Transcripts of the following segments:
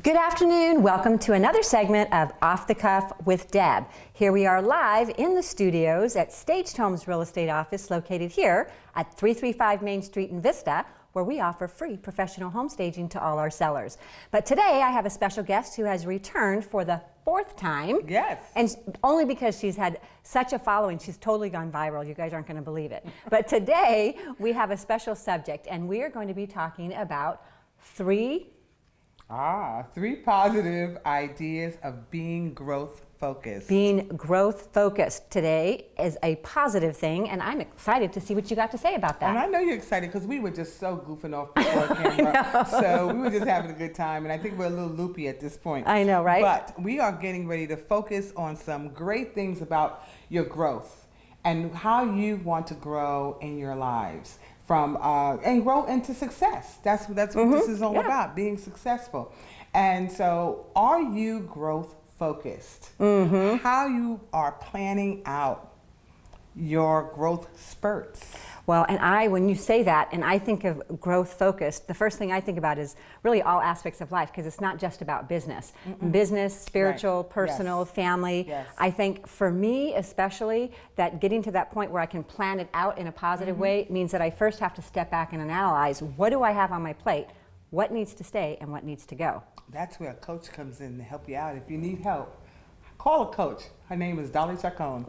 Good afternoon. Welcome to another segment of Off the Cuff with Deb. Here we are live in the studios at Staged Homes Real Estate Office located here at 335 Main Street in Vista, where we offer free professional home staging to all our sellers. But today I have a special guest who has returned for the fourth time. Yes. And only because she's had such a following. She's totally gone viral. You guys aren't going to believe it. But today we have a special subject, and we are going to be talking about three positive ideas of being growth focused. Being growth focused today is a positive thing, and I'm excited to see what you got to say about that. And I know you're excited because we were just so goofing off before camera. So we were just having a good time, and I think we're a little loopy at this point. I know, right? But we are getting ready to focus on some great things about your growth and how you want to grow in your lives. And grow into success. That's what this is all about, being successful. And so, are you growth focused? How you are planning out your growth spurts? Well, and when you say that, and I think of growth focused, the first thing I think about is really all aspects of life, because it's not just about business. Business, spiritual, personal, family. Yes. I think for me especially, that getting to that point where I can plan it out in a positive way means that I first have to step back and analyze, what do I have on my plate? What needs to stay and what needs to go? That's where a coach comes in to help you out. If you need help, call a coach. Her name is Dolly. Well,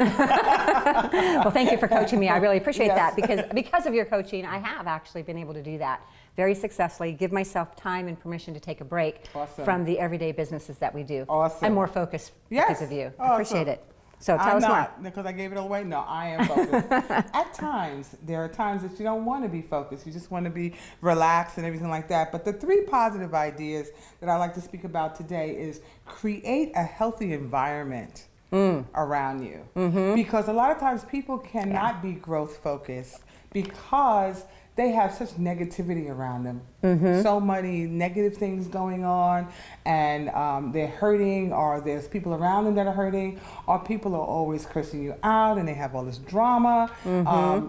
thank you for coaching me. I really appreciate that, because of your coaching, I have actually been able to do that very successfully, give myself time and permission to take a break from the everyday businesses that we do. I'm more focused because of you. I appreciate it. So tell us more. Because I gave it away? No, I am focused. At times, there are times that you don't want to be focused. You just want to be relaxed and everything like that. But the three positive ideas that I like to speak about today is create a healthy environment around you. Because a lot of times people cannot be growth focused because they have such negativity around them. So many negative things going on, and they're hurting, or there's people around them that are hurting, or people are always cursing you out and they have all this drama.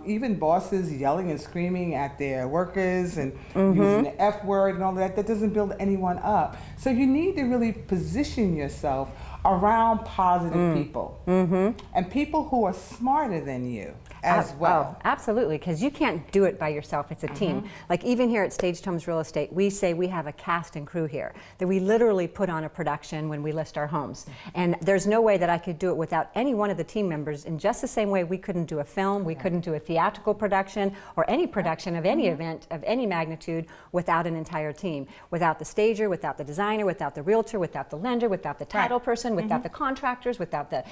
Even bosses yelling and screaming at their workers and using the F word and all that. That doesn't build anyone up. So you need to really position yourself around positive people and people who are smarter than you as well. Oh, absolutely, because you can't do it by yourself. It's a team. Like even here at Staged Homes Real Estate, we say we have a cast and crew here, that we literally put on a production when we list our homes. And there's no way that I could do it without any one of the team members, in just the same way we couldn't do a film, we couldn't do a theatrical production, or any production of any event of any magnitude without an entire team. Without the stager, without the designer, without the realtor, without the lender, without the title person, without the contractors, without the,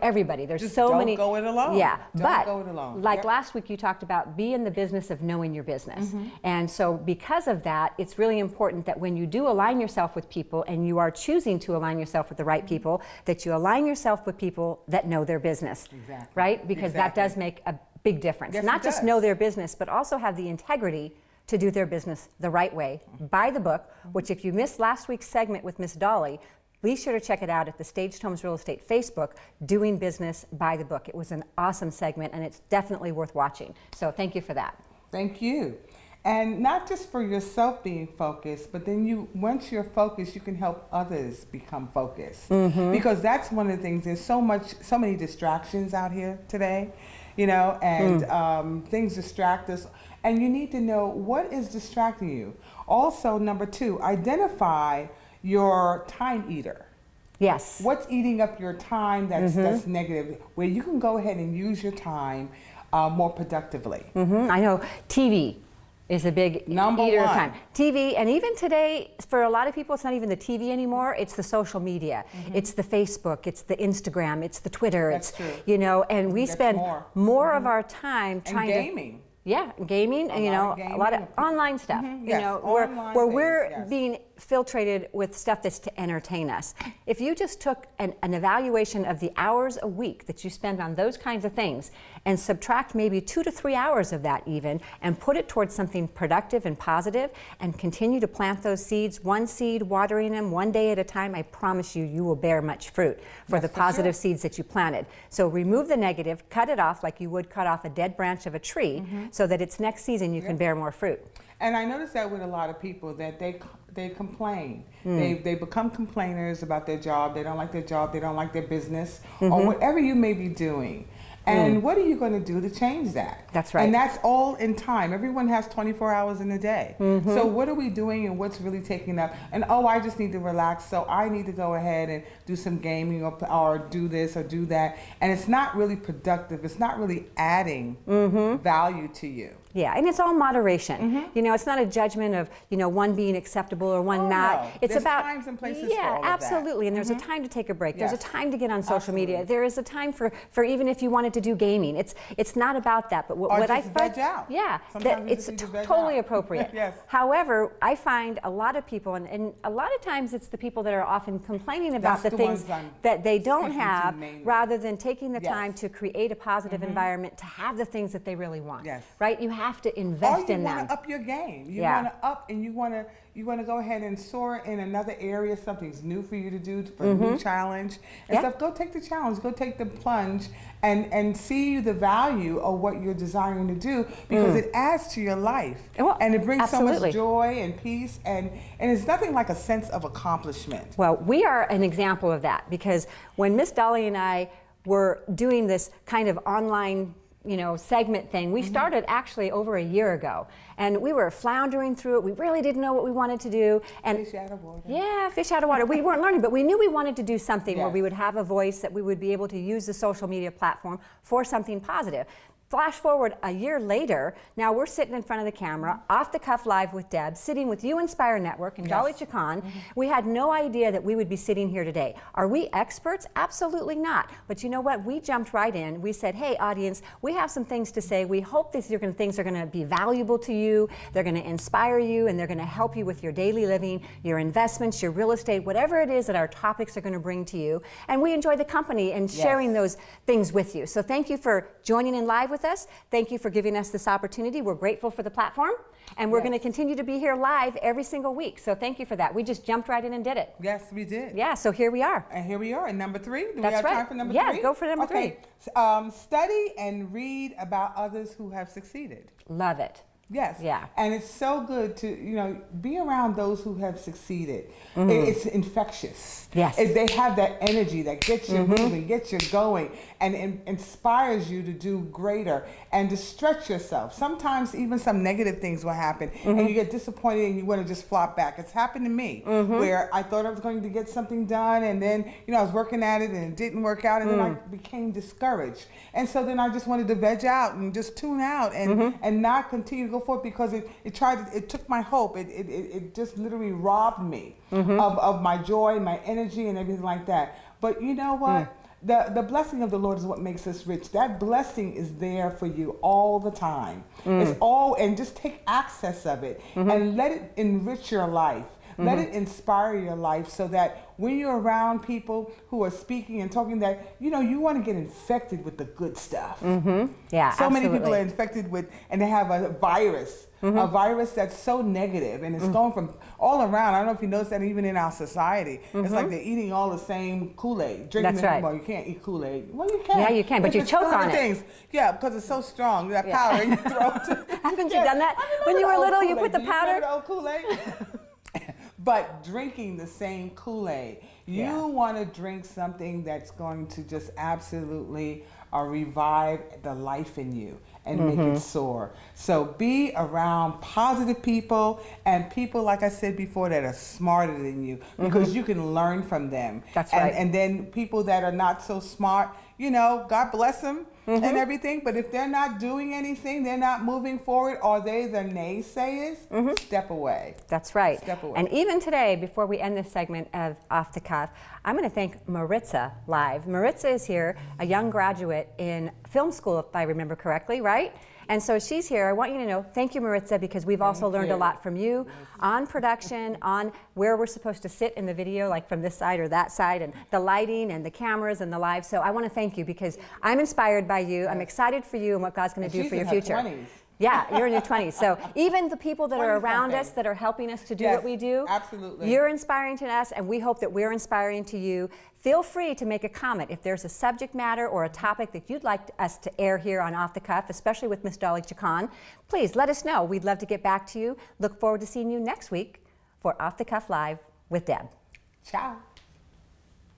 everybody. There's just so many. Don't go it alone. Yeah, don't go it alone. Like last week you talked about be in the business of knowing your business. And so because of that, it's really important that when you do align yourself with people, and you are choosing to align yourself with the right people, that you align yourself with people that know their business. Right? Because that does make a big difference. Yes, Not just know their business, but also have the integrity to do their business the right way, by the book, which if you missed last week's segment with Miss Dolly, be sure to check it out at the Staged Homes Real Estate Facebook, Doing Business by the Book. It was an awesome segment, and it's definitely worth watching. So thank you for that. Thank you. And not just for yourself being focused, but then once you're focused, you can help others become focused. Because that's one of the things, there's so many distractions out here today, and things distract us. And you need to know what is distracting you. Also, number 2, identify your time eater. Yes. What's eating up your time that's negative, where you can go ahead and use your time more productively. I know TV is a big eater of time. TV, and even today, for a lot of people, it's not even the TV anymore, it's the social media. It's the Facebook, it's the Instagram, it's the Twitter. That's true. And we spend more of our time trying to... gaming. Yeah, gaming, gaming. A lot of online stuff, where we're being filtrated with stuff that's to entertain us. If you just took an evaluation of the hours a week that you spend on those kinds of things and subtract maybe 2 to 3 hours of that even and put it towards something productive and positive and continue to plant those seeds, one seed, watering them one day at a time, I promise you, you will bear much fruit for the positive seeds that you planted. So remove the negative, cut it off like you would cut off a dead branch of a tree so that it's next season you can bear more fruit. And I noticed that with a lot of people, that they complain. They become complainers about their job. They don't like their job. They don't like their business or whatever you may be doing. And what are you going to do to change that? That's right. And that's all in time. Everyone has 24 hours in a day. So what are we doing and what's really taking up? And I just need to relax, so I need to go ahead and do some gaming or do this or do that. And it's not really productive. It's not really adding value to you. Yeah, and it's all moderation. You know, it's not a judgment of, you know, one being acceptable or one not. No. It's there's about times and places yeah, for all of absolutely. that. And there's a time to take a break. There's a Yes. time to get on social media. Absolutely. There is a time for even if you wanted to do gaming. It's not about that. But what Or I just find, veg out. yeah, Sometimes that you it's just need to veg totally out. appropriate. Yes. However, I find a lot of people, and a lot of times it's the people that are often complaining about That's the the things ones I'm that they don't speaking to have, mainly. rather than taking the Yes. time to create a positive environment to have the things that they really want. Yes. Right? You have to Or invest you in them. want to up your game. You Yeah. want to up and you want to go ahead and soar in another area. Something's new for you to do, for a new challenge and Yeah. stuff. Go take the challenge. Go take the plunge and see the value of what you're desiring to do, because it adds to your life. Well, And it brings so absolutely. much joy and peace, and it's nothing like a sense of accomplishment. Well, we are an example of that, because when Miss Dolly and I were doing this kind of online, you know, segment thing, we started actually over a year ago, and we were floundering through it. We really didn't know what we wanted to do, and Fish out of water. yeah, fish out of water. We weren't learning, but we knew we wanted to do something where Yes. we would have a voice, that we would be able to use the social media platform for something positive. Flash forward a year later, now we're sitting in front of the camera, off the cuff live with Deb, sitting with You Inspire Network and Dolly Chacon. We had no idea that we would be sitting here today. Are we experts? Absolutely not. But you know what? We jumped right in. We said, hey, audience, we have some things to say. We hope these things are going to be valuable to you. They're going to inspire you, and they're going to help you with your daily living, your investments, your real estate, whatever it is that our topics are going to bring to you. And we enjoy the company and sharing those things with you. So thank you for joining in live with us. Thank you for giving us this opportunity. We're grateful for the platform, and we're going to continue to be here live every single week. So thank you for that. We just jumped right in and did it. Yes, we did. Yeah, so here we are. And here we are, and number 3. Do we That's have right. time for number Yeah, 3? go for number okay. Study and read about others who have succeeded. Love it. Yes. Yeah. And it's so good to, be around those who have succeeded. It's infectious. Yes. They have that energy that gets you moving, gets you going, and inspires you to do greater and to stretch yourself. Sometimes even some negative things will happen, and you get disappointed and you want to just flop back. It's happened to me where I thought I was going to get something done, and then I was working at it and it didn't work out, and then I became discouraged. And so then I just wanted to veg out and just tune out and not continue to go forward, because it took my hope. It just literally robbed me of my joy, my energy, and everything like that. But you know what? The blessing of the Lord is what makes us rich. That blessing is there for you all the time. It's all, and just take access of it and let it enrich your life. Let it inspire your life, so that when you're around people who are speaking and talking, that you want to get infected with the good stuff. Yeah, so many people absolutely. are infected with, and they have a virus that's so negative, and it's going from all around. I don't know if you notice that even in our society. It's like they're eating all the same Kool-Aid. Drinking That's right. Well, you can't eat Kool-Aid. Well, you can. Yeah, you can, but you it's choke full of on it. things. Yeah, because it's so strong. That powder in your throat. Haven't you done that? When you were little, you put the Do you remember powder? the old Kool-Aid? But drinking the same Kool-Aid, you want to drink something that's going to just absolutely revive the life in you and make it soar. So be around positive people, and people, like I said before, that are smarter than you, because you can learn from them. That's right. And then people that are not so smart, God bless them and everything. But if they're not doing anything, they're not moving forward, or they the naysayers, step away. That's right. Step away. And even today, before we end this segment of Off the Cuff, I'm going to thank Maritza live. Maritza is here, a young graduate in film school, if I remember correctly, right? And so she's here. I want you to know, thank you, Maritza, because we've also learned a lot from you on production, on where we're supposed to sit in the video, like from this side or that side, and the lighting and the cameras and the live. So I want to thank you, because I'm inspired by you. I'm excited for you and what God's going to do for your future. She's in her 20s. Yeah, you're in your 20s. So even the people that are around 20-something. us, that are helping us to do Yes, what we do, absolutely. You're inspiring to us, and we hope that we're inspiring to you. Feel free to make a comment if there's a subject matter or a topic that you'd like us to air here on Off the Cuff, especially with Miss Dolly Chacon. Please let us know. We'd love to get back to you. Look forward to seeing you next week for Off the Cuff Live with Deb. Ciao.